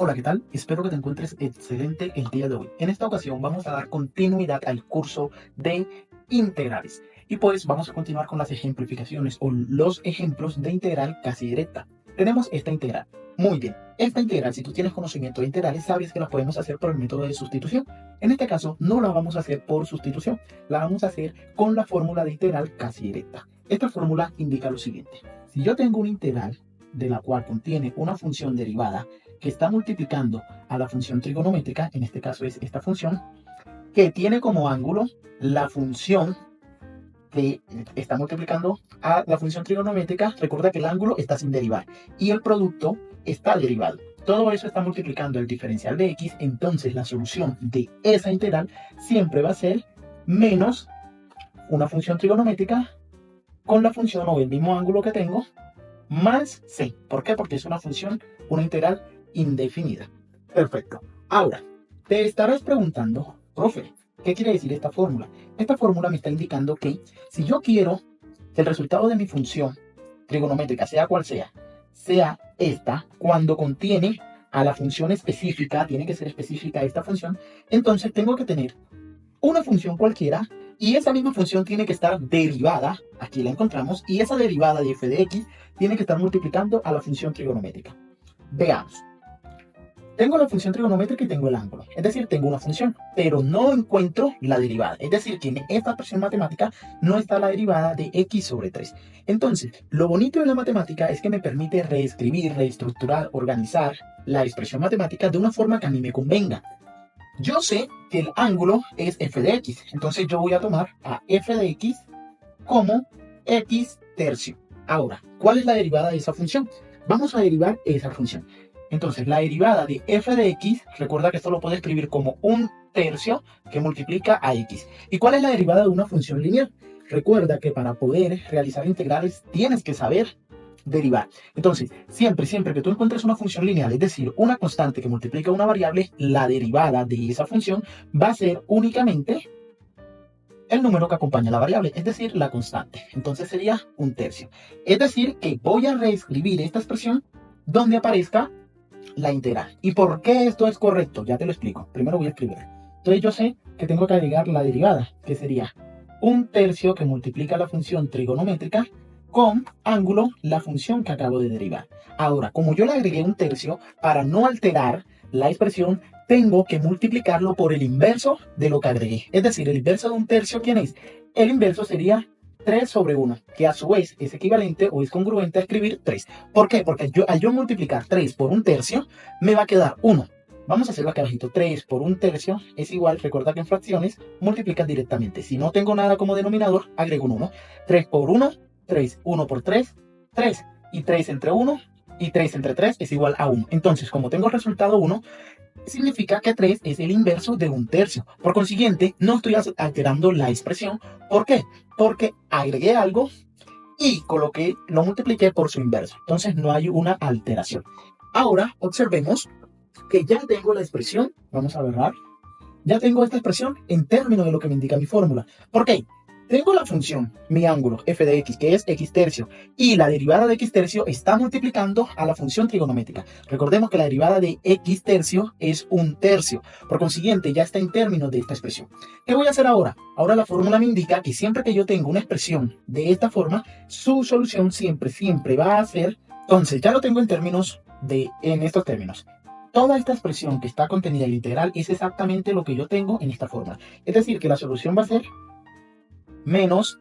Hola, ¿qué tal? Espero que te encuentres excelente el día de hoy. En esta ocasión vamos a dar continuidad al curso de integrales. Y pues vamos a continuar con las ejemplificaciones o los ejemplos de integral casi directa. Tenemos esta integral. Muy bien. Esta integral, si tú tienes conocimiento de integrales, sabes que la podemos hacer por el método de sustitución. En este caso, no la vamos a hacer por sustitución. La vamos a hacer con la fórmula de integral casi directa. Esta fórmula indica lo siguiente. Si yo tengo una integral de la cual contiene una función derivada que está multiplicando a la función trigonométrica, en este caso es esta función, que tiene como ángulo la función que está multiplicando a la función trigonométrica. Recuerda que el ángulo está sin derivar y el producto está derivado. Todo eso está multiplicando el diferencial de x, entonces la solución de esa integral siempre va a ser menos una función trigonométrica con la función o el mismo ángulo que tengo más c. ¿Por qué? Porque es una función, una integral indefinida. Perfecto. Ahora, te estarás preguntando, profe, ¿qué quiere decir esta fórmula? Esta fórmula me está indicando que si yo quiero que el resultado de mi función trigonométrica, sea cual sea esta, cuando contiene a la función específica, tiene que ser específica esta función, entonces tengo que tener una función cualquiera y esa misma función tiene que estar derivada, aquí la encontramos, y esa derivada de f de x tiene que estar multiplicando a la función trigonométrica. Veamos. Tengo la función trigonométrica y tengo el ángulo, es decir, tengo una función, pero no encuentro la derivada, es decir, que en esta expresión matemática no está la derivada de x sobre 3. Entonces, lo bonito de la matemática es que me permite reescribir, reestructurar, organizar la expresión matemática de una forma que a mí me convenga. Yo sé que el ángulo es f de x, entonces yo voy a tomar a f de x como x tercio. Ahora, ¿cuál es la derivada de esa función? Vamos a derivar esa función. Entonces, la derivada de f de x, recuerda que esto lo puedo escribir como un tercio que multiplica a x. ¿Y cuál es la derivada de una función lineal? Recuerda que para poder realizar integrales tienes que saber derivar. Entonces, siempre que tú encuentres una función lineal, es decir, una constante que multiplica una variable, la derivada de esa función va a ser únicamente el número que acompaña a la variable, es decir, la constante. Entonces sería un tercio. Es decir, que voy a reescribir esta expresión donde aparezca la integral. ¿Y por qué esto es correcto? Ya te lo explico. Primero voy a escribir. Entonces yo sé que tengo que agregar la derivada, que sería un tercio que multiplica la función trigonométrica con ángulo la función que acabo de derivar. Ahora, como yo le agregué un tercio, para no alterar la expresión, tengo que multiplicarlo por el inverso de lo que agregué. Es decir, el inverso de un tercio, ¿quién es? El inverso sería 3 sobre 1, que a su vez es equivalente o es congruente a escribir 3. ¿Por qué? Porque al yo multiplicar 3 por un tercio, me va a quedar 1. Vamos a hacerlo aquí abajito. 3 por un tercio es igual, recuerda que en fracciones multiplicas directamente. Si no tengo nada como denominador, agrego un 1. 3 por 1, 3. 1 por 3, 3. Y 3 entre 1 y 3 entre 3 es igual a 1. Entonces, como tengo el resultado 1, significa que 3 es el inverso de un tercio. Por consiguiente, no estoy alterando la expresión. ¿Por qué? Porque agregué algo y lo multipliqué por su inverso. Entonces no hay una alteración. Ahora observemos que ya tengo la expresión. Vamos a verla. Ya tengo esta expresión en términos de lo que me indica mi fórmula. ¿Por qué? Tengo la función, mi ángulo, f de x, que es x tercio, y la derivada de x tercio está multiplicando a la función trigonométrica. Recordemos que la derivada de x tercio es un tercio. Por consiguiente, ya está en términos de esta expresión. ¿Qué voy a hacer ahora? Ahora la fórmula me indica que siempre que yo tengo una expresión de esta forma, su solución siempre va a ser... Entonces, ya lo tengo en estos términos. Toda esta expresión que está contenida en la integral es exactamente lo que yo tengo en esta forma. Es decir, que la solución va a ser menos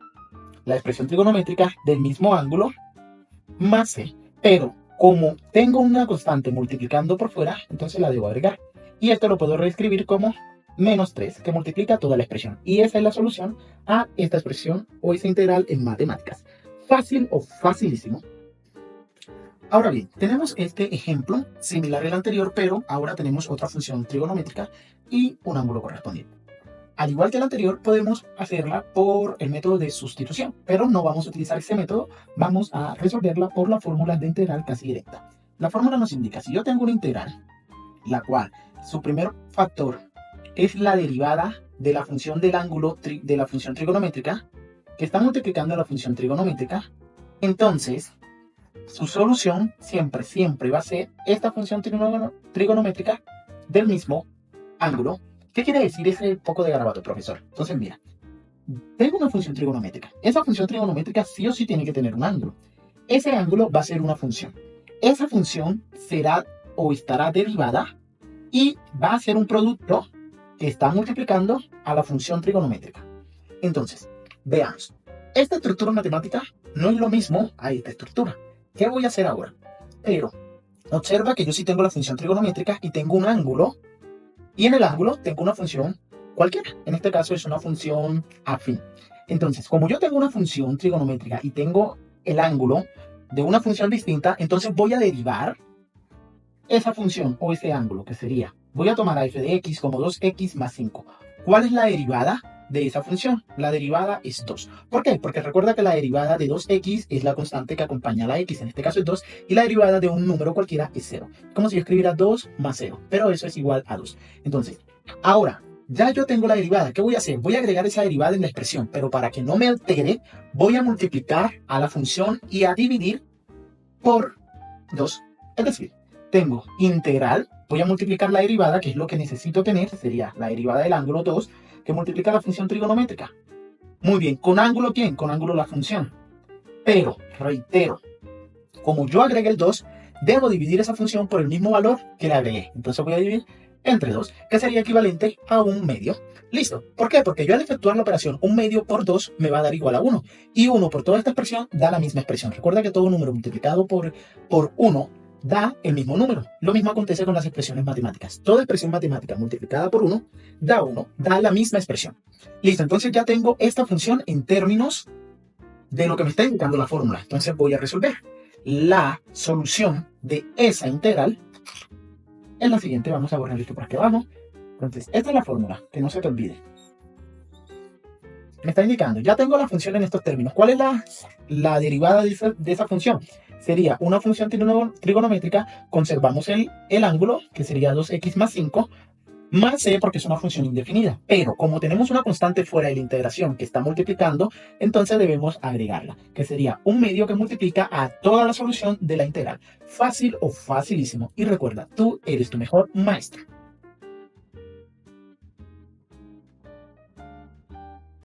la expresión trigonométrica del mismo ángulo más c. Pero como tengo una constante multiplicando por fuera, entonces la debo agregar. Y esto lo puedo reescribir como menos 3, que multiplica toda la expresión. Y esa es la solución a esta expresión o esa integral en matemáticas. Fácil o facilísimo. Ahora bien, tenemos este ejemplo similar al anterior, pero ahora tenemos otra función trigonométrica y un ángulo correspondiente. Al igual que el anterior, podemos hacerla por el método de sustitución, pero no vamos a utilizar ese método, vamos a resolverla por la fórmula de integral casi directa. La fórmula nos indica, si yo tengo una integral, la cual su primer factor es la derivada de la función del ángulo de la función trigonométrica, que está multiplicando a la función trigonométrica, entonces su solución siempre va a ser esta función trigonométrica del mismo ángulo. ¿Qué quiere decir ese poco de garabato, profesor? Entonces, mira, tengo una función trigonométrica. Esa función trigonométrica sí o sí tiene que tener un ángulo. Ese ángulo va a ser una función. Esa función será o estará derivada y va a ser un producto que está multiplicando a la función trigonométrica. Entonces, veamos. Esta estructura matemática no es lo mismo a esta estructura. ¿Qué voy a hacer ahora? Pero observa que yo sí tengo la función trigonométrica y tengo un ángulo. Y en el ángulo tengo una función cualquiera. En este caso es una función afín. Entonces, como yo tengo una función trigonométrica y tengo el ángulo de una función distinta, entonces voy a derivar esa función o ese ángulo, que sería, voy a tomar a f de x como 2x más 5. ¿Cuál es la derivada de esa función? La derivada es 2. ¿Por qué? Porque recuerda que la derivada de 2x es la constante que acompaña a la x, en este caso es 2, y la derivada de un número cualquiera es 0. Como si yo escribiera 2 más 0, pero eso es igual a 2. Entonces, ahora, ya yo tengo la derivada. ¿Qué voy a hacer? Voy a agregar esa derivada en la expresión, pero para que no me altere, voy a multiplicar a la función y a dividir por 2. Es decir, tengo integral, voy a multiplicar la derivada, que es lo que necesito tener, sería la derivada del ángulo 2, que multiplica la función trigonométrica. Muy bien, ¿con ángulo quién? Con ángulo la función. Pero, reitero, como yo agregué el 2, debo dividir esa función por el mismo valor que le agregué. Entonces voy a dividir entre 2, que sería equivalente a 1/2. Listo. ¿Por qué? Porque yo al efectuar la operación 1/2 por 2 me va a dar igual a 1. Y 1 por toda esta expresión da la misma expresión. Recuerda que todo número multiplicado por 1 da el mismo número. Lo mismo acontece con las expresiones matemáticas. Toda expresión matemática multiplicada por 1 da la misma expresión. Listo. Entonces ya tengo esta función en términos de lo que me está indicando la fórmula. Entonces voy a resolver. La solución de esa integral es la siguiente. Vamos a borrar esto por aquí abajo. Entonces, esta es la fórmula, que no se te olvide. Me está indicando, ya tengo la función en estos términos. ¿Cuál es la derivada de esa función? Sería una función trigonométrica, conservamos el ángulo, que sería 2x más 5, más c porque es una función indefinida. Pero como tenemos una constante fuera de la integración que está multiplicando, entonces debemos agregarla, que sería 1/2 que multiplica a toda la solución de la integral. Fácil o facilísimo. Y recuerda, tú eres tu mejor maestro.